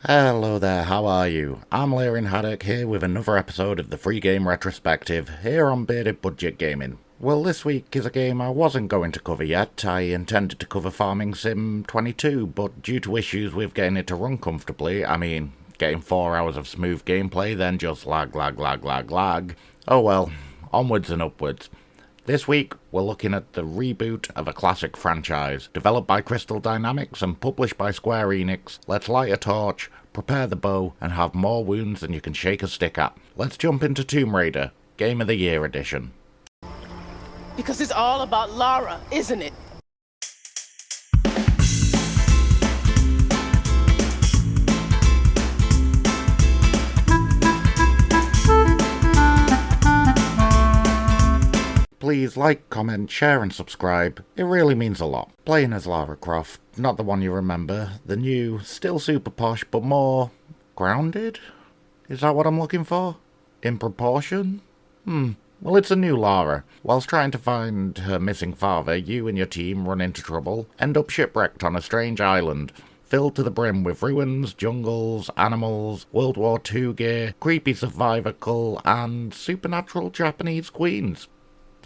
Hello there, how are you? I'm Larian Haddock here with another episode of the free game Retrospective here on Bearded Budget Gaming. Well, this week is a game I wasn't going to cover yet. I intended to cover Farming Sim 22, but due to issues with getting it to run comfortably, getting 4 hours of smooth gameplay, then just lag. Oh well, onwards and upwards. This week, we're looking at the reboot of a classic franchise. Developed by Crystal Dynamics and published by Square Enix, let's light a torch, prepare the bow, and have more wounds than you can shake a stick at. Let's jump into Tomb Raider, Game of the Year edition. Because it's all about Lara, isn't it? Please like, comment, share and subscribe. It really means a lot. Playing as Lara Croft, not the one you remember. The new, still super posh, but more grounded? Is that what I'm looking for? In proportion? Well, it's a new Lara. Whilst trying to find her missing father, you and your team run into trouble, end up shipwrecked on a strange island, filled to the brim with ruins, jungles, animals, World War II gear, creepy survival, and supernatural Japanese queens.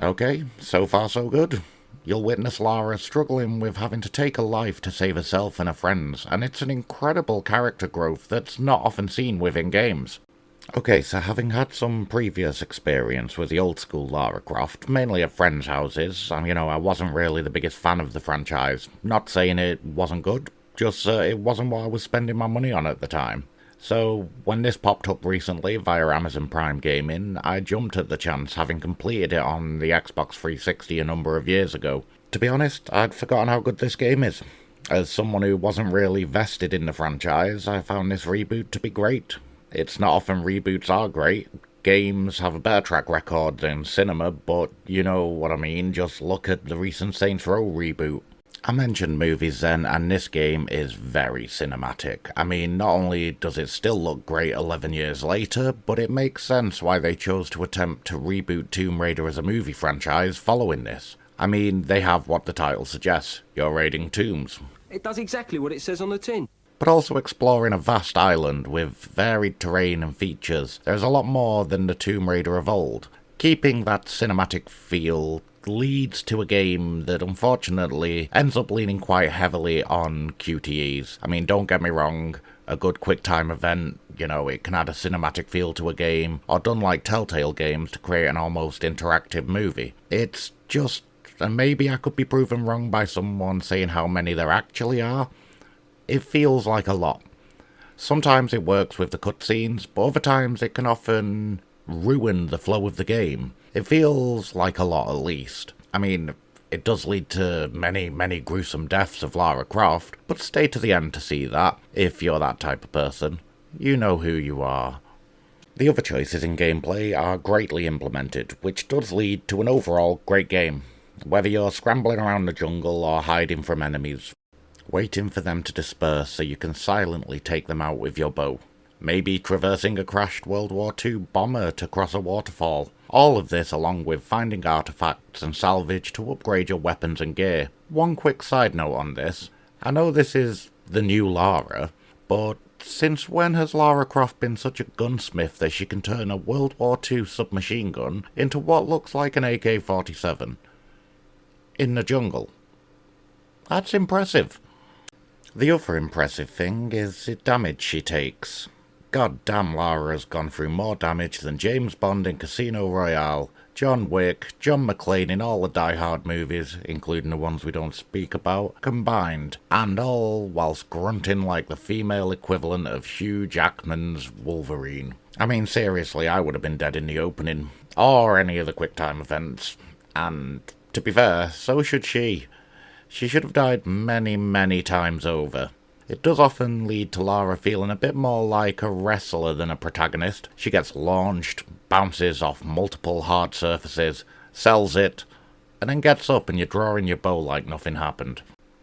Okay, so far so good. You'll witness Lara struggling with having to take a life to save herself and her friends, and it's an incredible character growth that's not often seen within games. Okay, so having had some previous experience with the old school Lara Croft, mainly at friends' houses, I wasn't really the biggest fan of the franchise. Not saying it wasn't good, just it wasn't what I was spending my money on at the time. So, when this popped up recently via Amazon Prime Gaming, I jumped at the chance, having completed it on the Xbox 360 a number of years ago. To be honest, I'd forgotten how good this game is. As someone who wasn't really vested in the franchise, I found this reboot to be great. It's not often reboots are great. Games have a better track record than cinema, but you know what I mean, just look at the recent Saints Row reboot. I mentioned movies then, and this game is very cinematic. Not only does it still look great 11 years later, but it makes sense why they chose to attempt to reboot Tomb Raider as a movie franchise following this. They have what the title suggests, you're raiding tombs. It does exactly what it says on the tin. But also exploring a vast island with varied terrain and features. There's a lot more than the Tomb Raider of old. Keeping that cinematic feel leads to a game that unfortunately ends up leaning quite heavily on QTEs. Don't get me wrong, a good QuickTime event, it can add a cinematic feel to a game, or done like Telltale games to create an almost interactive movie. It's just, and maybe I could be proven wrong by someone saying how many there actually are, it feels like a lot. Sometimes it works with the cutscenes, but other times it can often ruin the flow of the game. It feels like a lot at least. It does lead to many gruesome deaths of Lara Croft, but stay to the end to see that, if you're that type of person. You know who you are. The other choices in gameplay are greatly implemented, which does lead to an overall great game. Whether you're scrambling around the jungle or hiding from enemies, waiting for them to disperse so you can silently take them out with your bow. Maybe traversing a crashed World War II bomber to cross a waterfall. All of this along with finding artifacts and salvage to upgrade your weapons and gear. One quick side note on this. I know this is the new Lara, but since when has Lara Croft been such a gunsmith that she can turn a World War II submachine gun into what looks like an AK-47? In the jungle. That's impressive. The other impressive thing is the damage she takes. God damn, Lara's gone through more damage than James Bond in Casino Royale, John Wick, John McClane in all the Die Hard movies, including the ones we don't speak about, combined, and all whilst grunting like the female equivalent of Hugh Jackman's Wolverine. Seriously, I would have been dead in the opening, or any of the QuickTime events, and to be fair, so should she. She should have died many times over. It does often lead to Lara feeling a bit more like a wrestler than a protagonist. She gets launched, bounces off multiple hard surfaces, sells it, and then gets up and you're drawing your bow like nothing happened.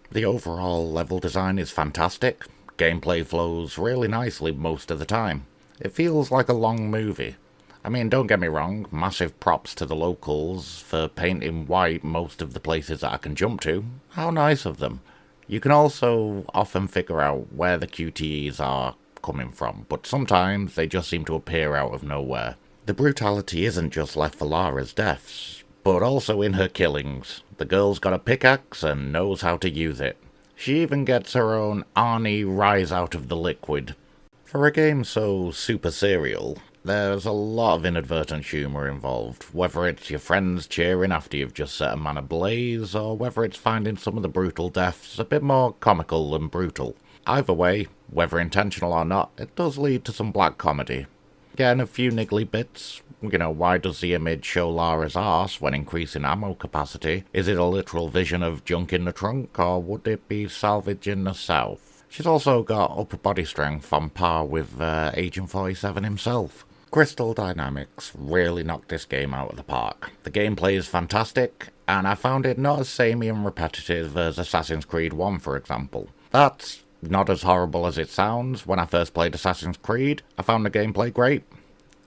The overall level design is fantastic. Gameplay flows really nicely most of the time. It feels like a long movie. Don't get me wrong, massive props to the locals for painting white most of the places that I can jump to. How nice of them. You can also often figure out where the QTEs are coming from, but sometimes they just seem to appear out of nowhere. The brutality isn't just left for Lara's deaths, but also in her killings. The girl's got a pickaxe and knows how to use it. She even gets her own Arnie rise out of the liquid. For a game so super serial, there's a lot of inadvertent humour involved, whether it's your friends cheering after you've just set a man ablaze, or whether it's finding some of the brutal deaths a bit more comical than brutal. Either way, whether intentional or not, it does lead to some black comedy. Again, a few niggly bits. Why does the image show Lara's arse when increasing ammo capacity? Is it a literal vision of junk in the trunk, or would it be salvage in the south? She's also got upper body strength on par with Agent 47 himself. Crystal Dynamics really knocked this game out of the park. The gameplay is fantastic, and I found it not as samey and repetitive as Assassin's Creed 1, for example. That's not as horrible as it sounds. When I first played Assassin's Creed, I found the gameplay great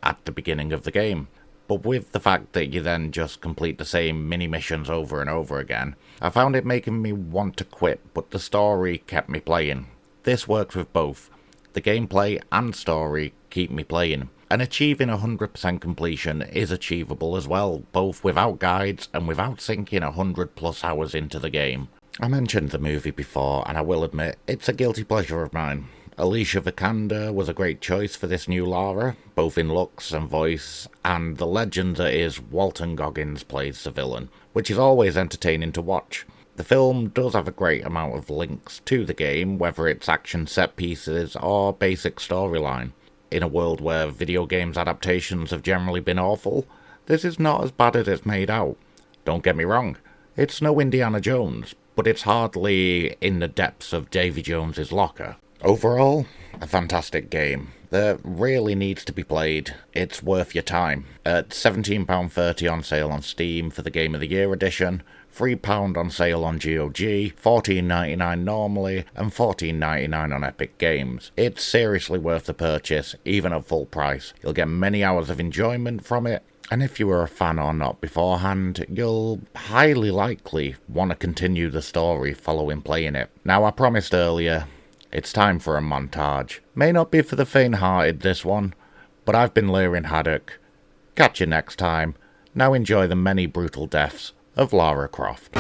at the beginning of the game. But with the fact that you then just complete the same mini-missions over and over again, I found it making me want to quit, but the story kept me playing. This works with both. The gameplay and story keep me playing. And achieving 100% completion is achievable as well, both without guides and without sinking 100 plus hours into the game. I mentioned the movie before, and I will admit, it's a guilty pleasure of mine. Alicia Vikander was a great choice for this new Lara, both in looks and voice, and the legend that is Walton Goggins plays the villain, which is always entertaining to watch. The film does have a great amount of links to the game, whether it's action set pieces or basic storyline. In a world where video games adaptations have generally been awful, this is not as bad as it's made out. Don't get me wrong, it's no Indiana Jones, but it's hardly in the depths of Davy Jones's locker. Overall, a fantastic game that really needs to be played. It's worth your time. At £17.30 on sale on Steam for the Game of the Year edition, £3 on sale on GOG, $14.99 normally, and $14.99 on Epic Games. It's seriously worth the purchase, even at full price. You'll get many hours of enjoyment from it, and if you were a fan or not beforehand, you'll highly likely want to continue the story following playing it. Now, I promised earlier, it's time for a montage. May not be for the faint-hearted, this one, but I've been Lyrin Haddock. Catch you next time. Now enjoy the many brutal deaths of Lara Croft.